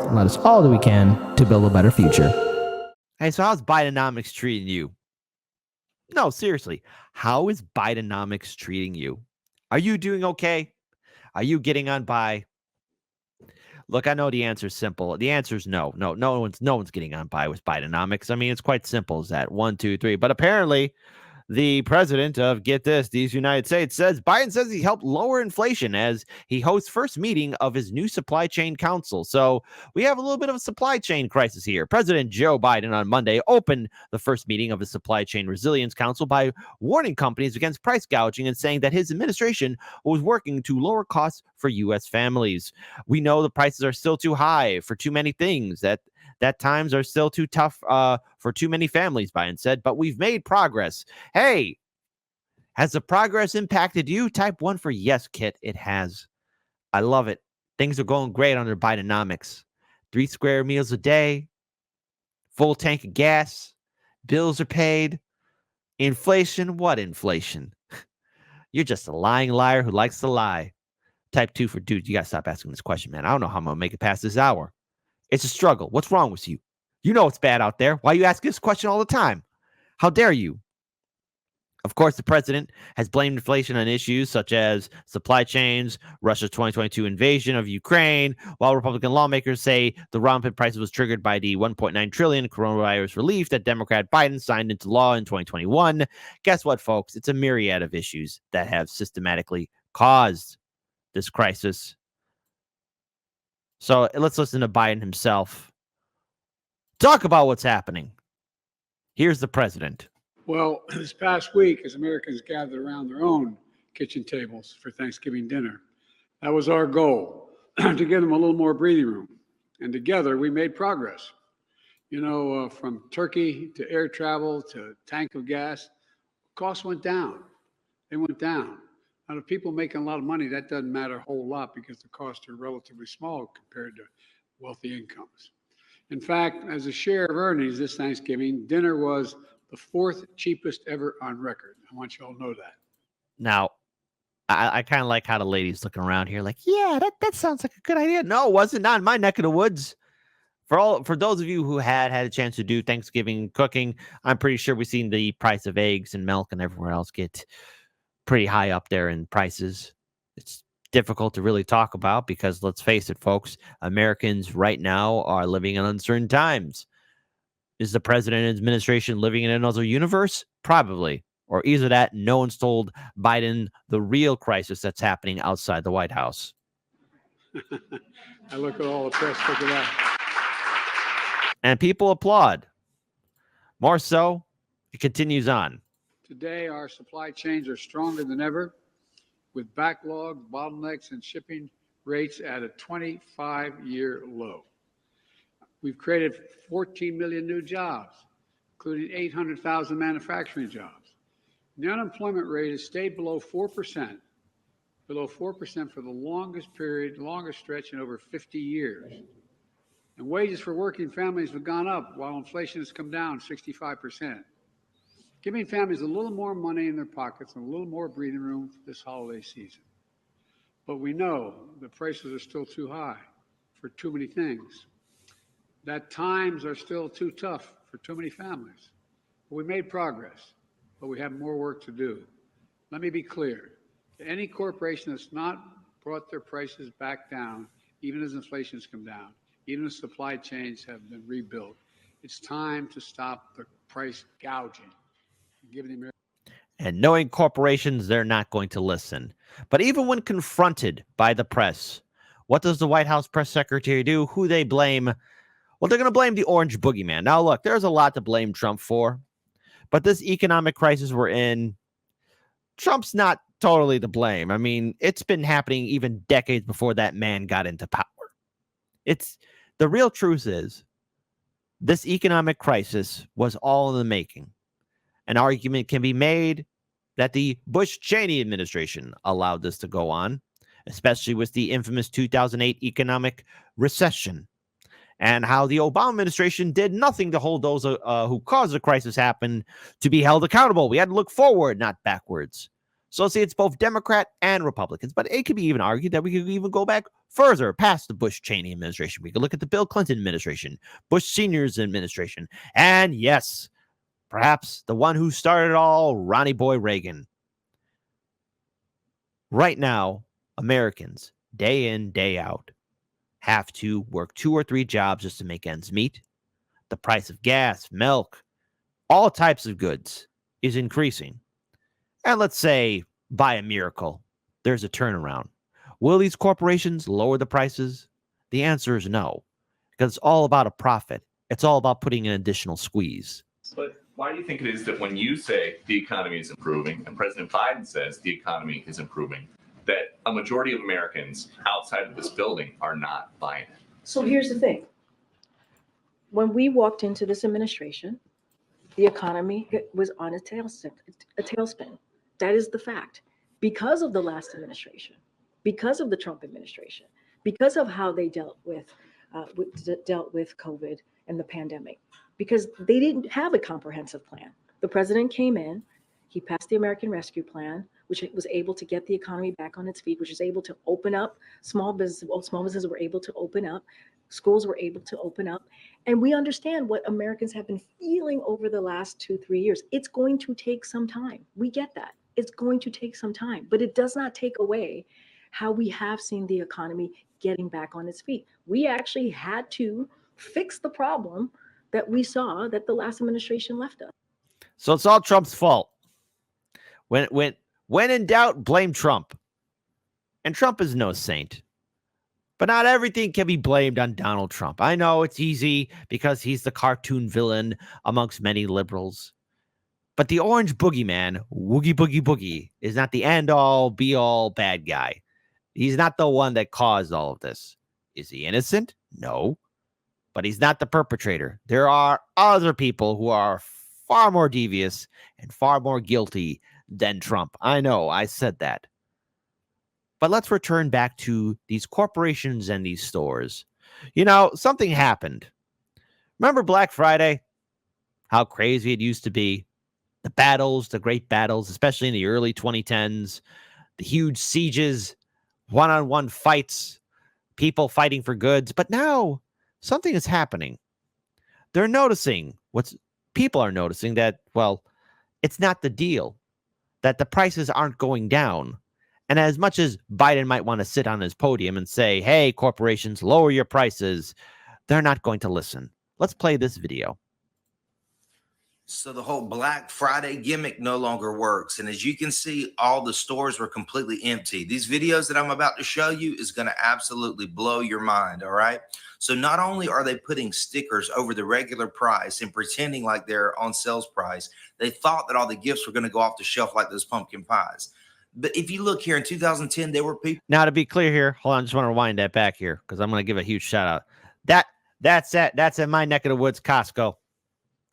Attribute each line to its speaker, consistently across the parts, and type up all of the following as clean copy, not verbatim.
Speaker 1: and let us all do we can to build a better future.
Speaker 2: Hey, so how's Bidenomics treating you? No, seriously. How is Bidenomics treating you? Are you doing okay? Are you getting on by? Look, I know the answer is simple. The answer is no. No one's getting on by with Bidenomics. I mean, it's quite simple as that. 1, 2, 3. But apparently, the president of, get this, these United States says Biden says he helped lower inflation as he hosts first meeting of his new supply chain council. So we have a little bit of a supply chain crisis here. President Joe Biden on Monday opened the first meeting of his supply chain resilience council by warning companies against price gouging and saying that his administration was working to lower costs for U.S. families. We know the prices are still too high for too many things, that times are still too tough for too many families, Biden said, but we've made progress. Hey, has the progress impacted you? Type 1 for yes, Kit. It has. I love it. Things are going great under Bidenomics. 3 square meals a day, full tank of gas, bills are paid. Inflation? What inflation? You're just a lying liar who likes to lie. Type 2 for dude. You got to stop asking this question, man. I don't know how I'm going to make it past this hour. It's a struggle. What's wrong with you? You know it's bad out there. Why you ask this question all the time? How dare you? Of course, the president has blamed inflation on issues such as supply chains, Russia's 2022 invasion of Ukraine, while Republican lawmakers say the rampant prices was triggered by the $1.9 trillion coronavirus relief that Democrat Biden signed into law in 2021. Guess what, folks? It's a myriad of issues that have systematically caused this crisis. So let's listen to Biden himself talk about what's happening. Here's the president.
Speaker 3: Well, this past week, as Americans gathered around their own kitchen tables for Thanksgiving dinner, that was our goal, to give them a little more breathing room. And together, we made progress. You know, from turkey to air travel to tank of gas, costs went down. They went down. Now, to people making a lot of money, that doesn't matter a whole lot because the costs are relatively small compared to wealthy incomes. In fact, as a share of earnings this Thanksgiving, dinner was the 4th cheapest ever on record. I want you all to know that.
Speaker 2: Now, I kind of like how the ladies looking around here like, yeah, that sounds like a good idea. No, it wasn't. Not in my neck of the woods. For those of you who had a chance to do Thanksgiving cooking, I'm pretty sure we've seen the price of eggs and milk and everywhere else get pretty high up there in prices. It's difficult to really talk about because, let's face it, folks, Americans right now are living in uncertain times. Is the president and his administration living in another universe? Probably. Or either that, no one's told Biden the real crisis that's happening outside the White House.
Speaker 3: I look at all the press, look at that.
Speaker 2: And people applaud. More so, it continues on.
Speaker 3: Today, our supply chains are stronger than ever, with backlogs, bottlenecks, and shipping rates at a 25-year low. We've created 14 million new jobs, including 800,000 manufacturing jobs. The unemployment rate has stayed below 4% for the longest stretch in over 50 years. And wages for working families have gone up while inflation has come down 65%. Giving families a little more money in their pockets and a little more breathing room this holiday season. But we know the prices are still too high for too many things. That times are still too tough for too many families. But we made progress, but we have more work to do. Let me be clear. To any corporation that's not brought their prices back down, even as inflation has come down, even as supply chains have been rebuilt, it's time to stop the price gouging.
Speaker 2: And knowing corporations, they're not going to listen. But even when confronted by the press, what does the White House press secretary do? Who they blame? Well, they're going to blame the orange boogeyman. Now, look, there's a lot to blame Trump for. But this economic crisis we're in, Trump's not totally to blame. I mean, it's been happening even decades before that man got into power. The real truth is, this economic crisis was all in the making. An argument can be made that the Bush-Cheney administration allowed this to go on, especially with the infamous 2008 economic recession, and how the Obama administration did nothing to hold those who caused the crisis happen to be held accountable. We had to look forward, not backwards. So see, it's both Democrat and Republicans, but it could be even argued that we could even go back further past the Bush-Cheney administration. We could look at the Bill Clinton administration, Bush Sr.'s administration, and yes, perhaps the one who started it all, Ronnie Boy Reagan. Right now, Americans, day in, day out, have to work 2 or 3 jobs just to make ends meet. The price of gas, milk, all types of goods is increasing. And let's say, by a miracle, there's a turnaround. Will these corporations lower the prices? The answer is no, because it's all about a profit. It's all about putting an additional squeeze.
Speaker 4: But why do you think it is that when you say the economy is improving and President Biden says the economy is improving, that a majority of Americans outside of this building are not buying it?
Speaker 5: So here's the thing. When we walked into this administration, the economy was on a tailspin. That is the fact. Because of the last administration, because of the Trump administration, because of how they dealt with COVID and the pandemic, because they didn't have a comprehensive plan. The president came in, he passed the American Rescue Plan, which was able to get the economy back on its feet, which was able to open up small businesses were able to open up, schools were able to open up. And we understand what Americans have been feeling over the last 2-3 years. It's going to take some time. We get that. It's going to take some time, but it does not take away how we have seen the economy getting back on its feet. We actually had to fix the problem that we saw that the last administration left us.
Speaker 2: So it's all Trump's fault. When in doubt, blame Trump. And Trump is no saint. But not everything can be blamed on Donald Trump. I know it's easy because he's the cartoon villain amongst many liberals. But the orange boogeyman, Woogie Boogie Boogie, is not the end-all, be-all bad guy. He's not the one that caused all of this. Is he innocent? No. But he's not the perpetrator. There are other people who are far more devious and far more guilty than Trump. I know, I said that. But let's return back to these corporations and these stores. You know, something happened. Remember Black Friday? How crazy it used to be. The battles, the great battles, especially in the early 2010s. The huge sieges, one-on-one fights, people fighting for goods. But now something is happening. They're noticing people are noticing that, well, it's not the deal, that the prices aren't going down. And as much as Biden might want to sit on his podium and say, hey, corporations, lower your prices, they're not going to listen. Let's play this video.
Speaker 6: So the whole Black Friday gimmick no longer works. And as you can see, all the stores were completely empty. These videos that I'm about to show you is going to absolutely blow your mind. All right. So not only are they putting stickers over the regular price and pretending like they're on sales price, they thought that all the gifts were going to go off the shelf like those pumpkin pies. But if you look here in 2010, there were people.
Speaker 2: Now, to be clear here, hold on, I just want to rewind that back here because I'm going to give a huge shout out. That's in my neck of the woods, Costco.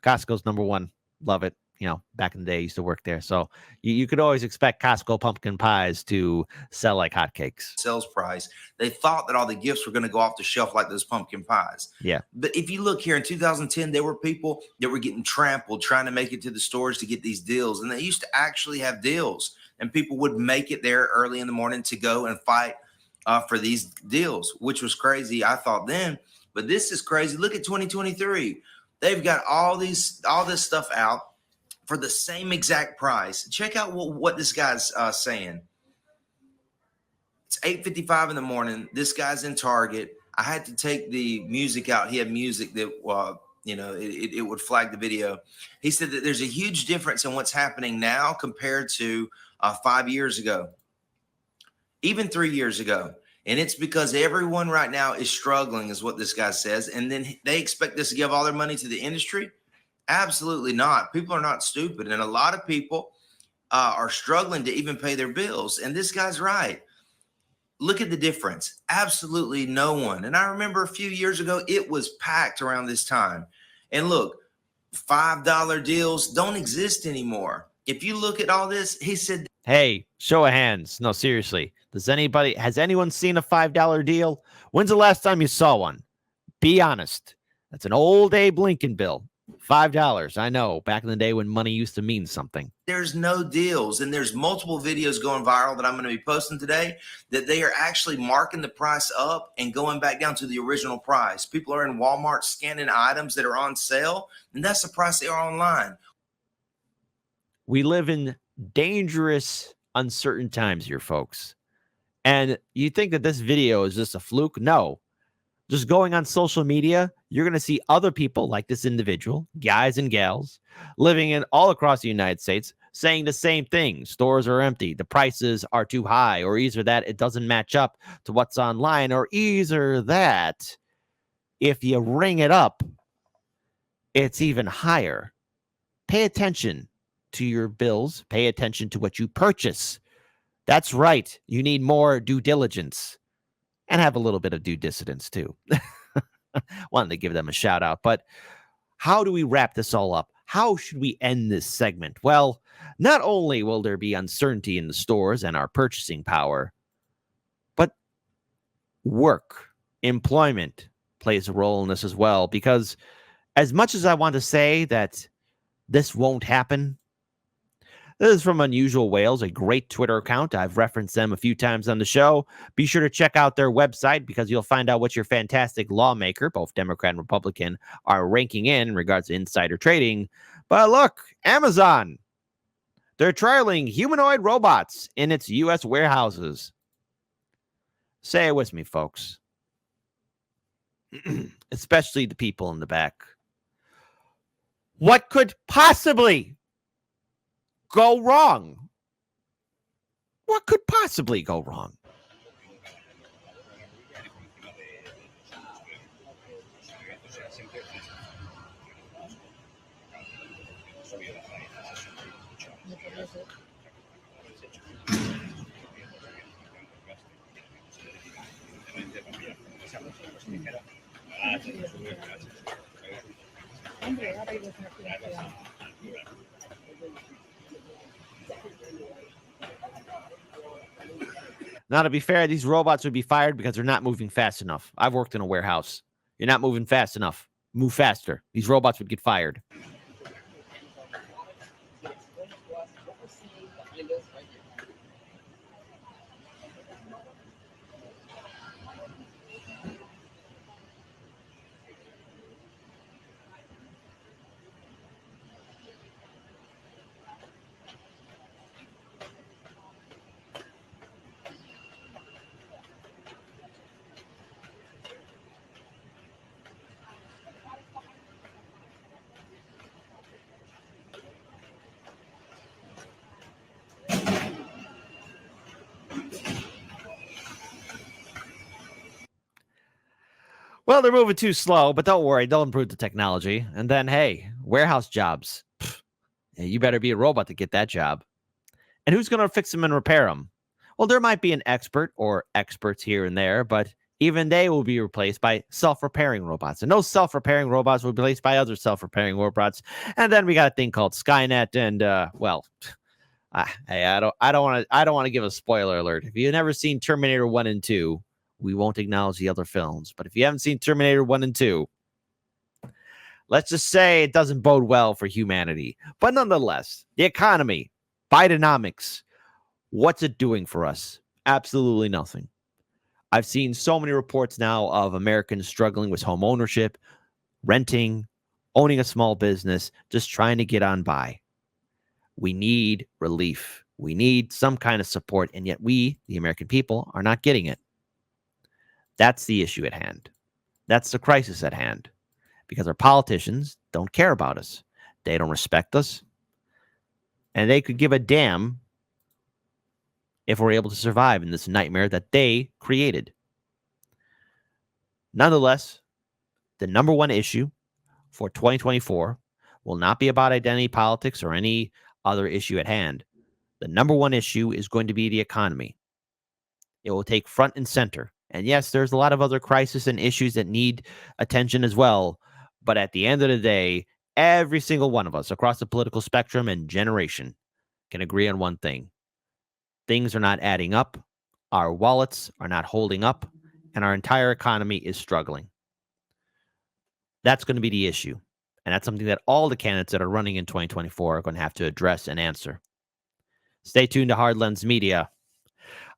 Speaker 2: Costco's number one. Love it. You know, back in the day, I used to work there. So you could always expect Costco pumpkin pies to sell like hotcakes.
Speaker 6: Sales price. They thought that all the gifts were going to go off the shelf like those pumpkin pies.
Speaker 2: Yeah.
Speaker 6: But if you look here in 2010, there were people that were getting trampled trying to make it to the stores to get these deals. And they used to actually have deals. And people would make it there early in the morning to go and fight for these deals, which was crazy, I thought then. But this is crazy. Look at 2023. They've got all this stuff out for the same exact price. Check out what this guy's saying. It's 8:55 in the morning. This guy's in Target. I had to take the music out. He had music that, it would flag the video. He said that there's a huge difference in what's happening now compared to 5 years ago, even 3 years ago. And it's because everyone right now is struggling, is what this guy says. And then they expect us to give all their money to the industry? Absolutely not. People are not stupid. And a lot of people are struggling to even pay their bills. And this guy's right. Look at the difference. Absolutely no one. And I remember a few years ago, it was packed around this time. And look, $5 deals don't exist anymore. If you look at all this, he said,
Speaker 2: hey, show of hands. No, seriously. Has anyone seen a $5 deal? When's the last time you saw one? Be honest. That's an old Abe Lincoln bill. $5. I know, back in the day when money used to mean something.
Speaker 6: There's no deals, and there's multiple videos going viral that I'm going to be posting today that they are actually marking the price up and going back down to the original price. People are in Walmart scanning items that are on sale, and that's the price they are online.
Speaker 2: We live in dangerous, uncertain times here, folks. And you think that this video is just a fluke? No. Just going on social media, you're going to see other people like this individual, guys and gals, living in all across the United States, saying the same thing. Stores are empty. The prices are too high, or either that it doesn't match up to what's online, or either that if you ring it up, it's even higher. Pay attention to your bills. Pay attention to what you purchase. That's right. You need more due diligence. And have a little bit of due dissidence, too. Wanted to give them a shout out. But how do we wrap this all up? How should we end this segment? Well, not only will there be uncertainty in the stores and our purchasing power, but work, employment plays a role in this as well. Because as much as I want to say that this won't happen, this is from Unusual Whales, a great Twitter account. I've referenced them a few times on the show. Be sure to check out their website because you'll find out what your fantastic lawmaker, both Democrat and Republican, are ranking in regards to insider trading. But look, Amazon, they're trialing humanoid robots in its U.S. warehouses. Say it with me, folks. Especially the people in the back. What could possibly go wrong? What could possibly go wrong? Now, to be fair, these robots would be fired because they're not moving fast enough. I've worked in a warehouse. You're not moving fast enough. Move faster. These robots would get fired. Well, they're moving too slow, but don't worry. They'll improve the technology. And then, hey, warehouse jobs. Pfft, you better be a robot to get that job. And who's going to fix them and repair them? Well, there might be an expert or experts here and there, but even they will be replaced by self-repairing robots. And those self-repairing robots will be replaced by other self-repairing robots. And then we got a thing called Skynet. And hey, I don't want to give a spoiler alert. If you've never seen Terminator 1 and 2, we won't acknowledge the other films. But if you haven't seen Terminator 1 and 2, let's just say it doesn't bode well for humanity. But nonetheless, the economy, Bidenomics, what's it doing for us? Absolutely nothing. I've seen so many reports now of Americans struggling with home ownership, renting, owning a small business, just trying to get on by. We need relief. We need some kind of support, and yet we, the American people, are not getting it. That's the issue at hand. That's the crisis at hand. Because our politicians don't care about us. They don't respect us. And they could give a damn if we're able to survive in this nightmare that they created. Nonetheless, the number one issue for 2024 will not be about identity politics or any other issue at hand. The number one issue is going to be the economy. It will take front and center. And yes, there's a lot of other crises and issues that need attention as well. But at the end of the day, every single one of us across the political spectrum and generation can agree on one thing. Things are not adding up. Our wallets are not holding up. And our entire economy is struggling. That's going to be the issue. And that's something that all the candidates that are running in 2024 are going to have to address and answer. Stay tuned to Hard Lens Media.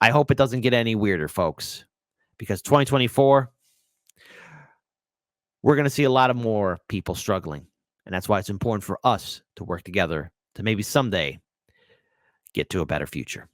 Speaker 2: I hope it doesn't get any weirder, folks, because 2024, we're going to see a lot of more people struggling. And that's why it's important for us to work together to maybe someday get to a better future.